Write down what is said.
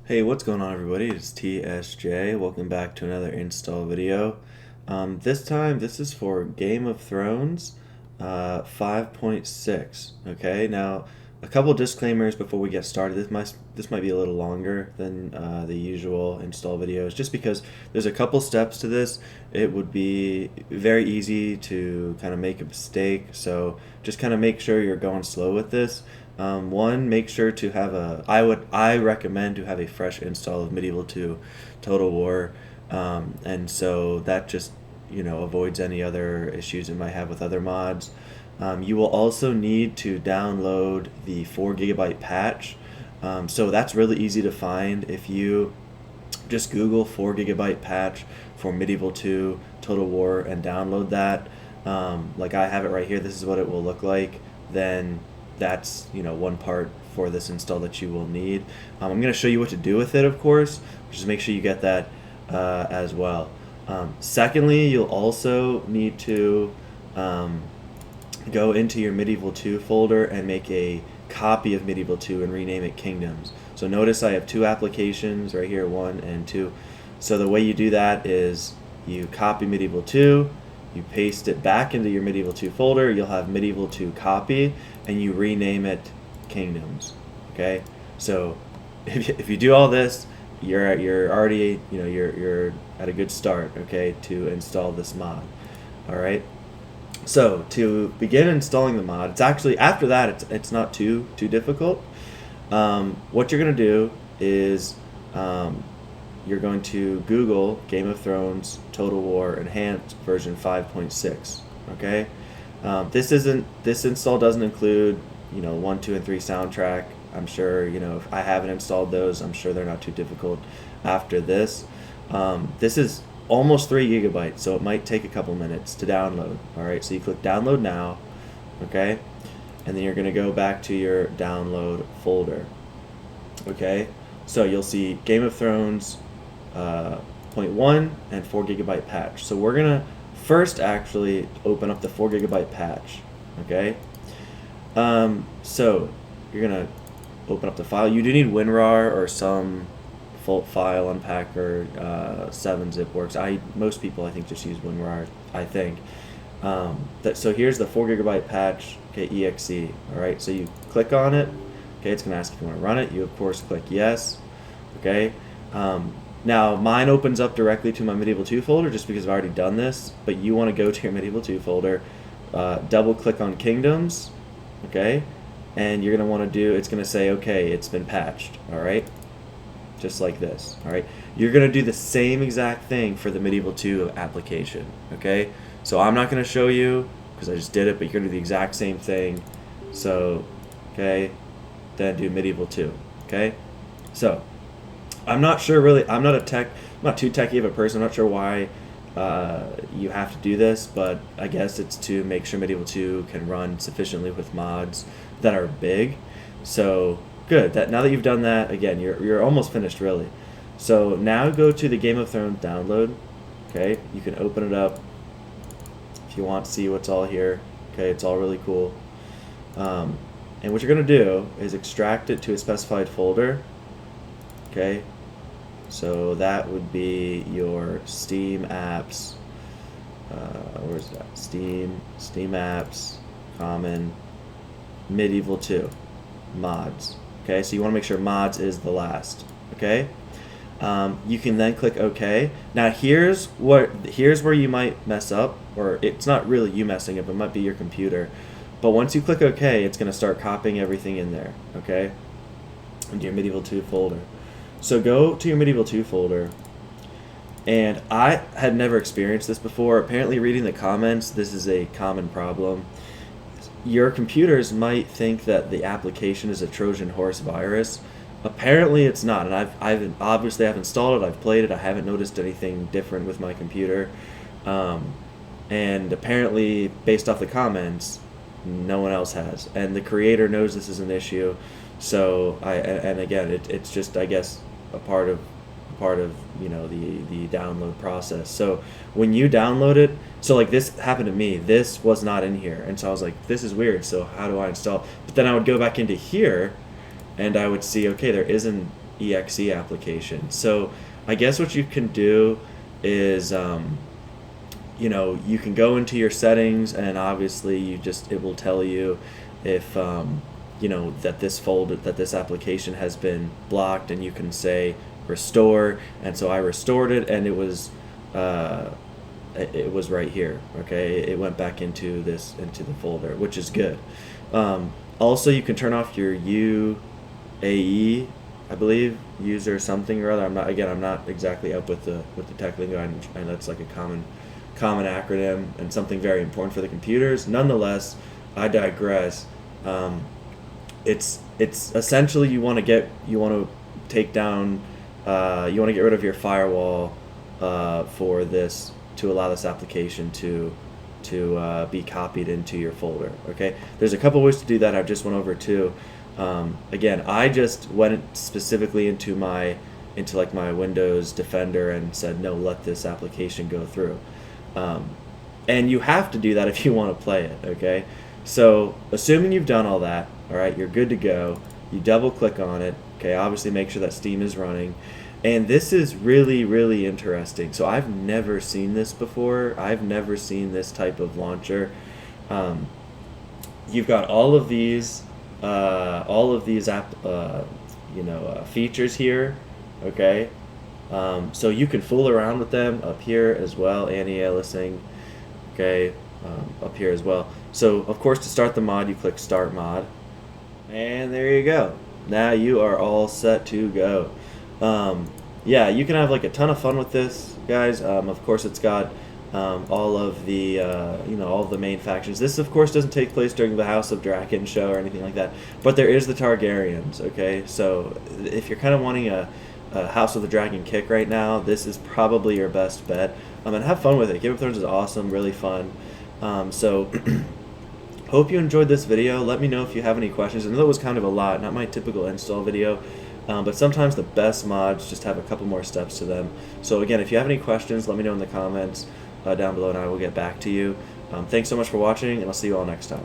Hey, what's going on everybody? It's TSJ. Welcome back to another install video. This time, this is for Game of Thrones 5.6. Okay, now a couple disclaimers before we get started. This might be a little longer than the usual install videos, just because there's a couple steps to this. It would be very easy to kind of make a mistake, so just kind of make sure you're going slow with this. One, make sure to have I recommend to have a fresh install of Medieval 2 Total War, and so that just avoids any other issues it might have with other mods. You will also need to download the 4 GB patch. So that's really easy to find if you just Google 4 GB patch for Medieval 2 Total War and download that. Like I have it right here. This is what it will look like. Then that's one part for this install that you will need. I'm going to show you what to do with it, of course. Just make sure you get that as well. Secondly, you'll also need to go into your Medieval 2 folder and make a copy of Medieval 2 and rename it Kingdoms. So notice I have two applications right here, 1 and 2. So the way you do that is you copy Medieval 2, you paste it back into your Medieval 2 folder, you'll have Medieval 2 copy, and you rename it Kingdoms. Okay, so if you do all this, you're already you're at a good start. Okay, to install this mod. All right. So to begin installing the mod, it's actually after that it's not too difficult. What you're gonna do is you're going to Google Game of Thrones Total War Enhanced version 5.6. Okay. This install doesn't include 1, 2, and 3 soundtrack. I'm sure if I haven't installed those, I'm sure they're not too difficult after this. This is almost 3 GB, so it might take a couple minutes to download. All right, so you click download now, okay, and then you're gonna go back to your download folder. Okay, so you'll see Game of Thrones 0.1 and 4 GB patch. So we're gonna first actually open up the 4 GB patch. Okay, so you're gonna open up the file. You do need WinRAR or some file unpacker. 7-zip works. Most people I think just use WinRAR. I think. So here's the 4 GB patch. Okay, exe. All right. So you click on it. Okay, it's gonna ask if you want to run it. You of course click yes. Okay. Now mine opens up directly to my Medieval 2 folder just because I've already done this. But you want to go to your Medieval 2 folder. Double click on Kingdoms. Okay. And you're gonna want to do. It's gonna say okay, it's been patched. All right. Just like this. All right. You're gonna do the same exact thing for the Medieval 2 application. Okay. So I'm not gonna show you because I just did it, but you're gonna do the exact same thing. So, okay. Then do Medieval 2. Okay. So I'm not sure really. I'm not too techy of a person. I'm not sure why you have to do this, but I guess it's to make sure Medieval 2 can run sufficiently with mods that are big. So good. Now that you've done that, again, you're almost finished really. So now go to the Game of Thrones download. Okay, you can open it up if you want to see what's all here. Okay, it's all really cool. And what you're gonna do is extract it to a specified folder. Okay, so that would be your Steam apps. Where's that? Steam apps, common, Medieval 2, mods. Okay, so you want to make sure mods is the last. Okay, you can then click OK. Now here's where you might mess up, or it's not really you messing up. It might be your computer. But once you click OK, it's going to start copying everything in there. Okay, into your Medieval 2 folder. So go to your Medieval 2 folder, and I had never experienced this before. Apparently, reading the comments, this is a common problem. Your computers might think that the application is a Trojan horse virus. Apparently, it's not, and I've obviously installed it. I've played it. I haven't noticed anything different with my computer, and apparently, based off the comments, no one else has, and the creator knows this is an issue. So and again, it's just I guess a part of the download process. So when you download it, so like this happened to me, this was not in here, and so I was like, this is weird, so how do I install? But then I would go back into here and I would see, okay, there isn't exe application. So I guess what you can do is you can go into your settings, and obviously it will tell you if that this application has been blocked, and you can say restore. And so I restored it, and it was right here. Okay, it went back into the folder, which is good. Also, you can turn off your UAE, I believe, user something or other. I'm not exactly up with the tech lingo. I know it's like a common acronym and something very important for the computers. Nonetheless, I digress. It's essentially you want to take down, you want to get rid of your firewall for this, to allow this application to be copied into your folder. Okay, there's a couple ways to do that. I've just went over two. Again, I just went specifically into my Windows Defender and said no, let this application go through. And you have to do that if you want to play it. Okay, so assuming you've done all that, all right, you're good to go. You double click on it. Okay, obviously make sure that Steam is running. And this is really, really interesting. So I've never seen this before. I've never seen this type of launcher. You've got all of these features here. Okay, so you can fool around with them up here as well. Anti-aliasing. Okay, up here as well. So of course, to start the mod, you click Start Mod, and there you go. Now you are all set to go. Yeah, you can have like a ton of fun with this, guys. Of course, it's got all of the all of the main factions. This, of course, doesn't take place during the House of Draken show or anything like that, but there is the Targaryens. Okay, so if you're kind of wanting a House of the Dragon kick right now, this is probably your best bet. And have fun with it. Game of Thrones is awesome, really fun. So hope you enjoyed this video. Let me know if you have any questions. I know that was kind of a lot, not my typical install video. But sometimes the best mods just have a couple more steps to them. So again, if you have any questions, let me know in the comments down below, and I will get back to you. Thanks so much for watching, and I'll see you all next time.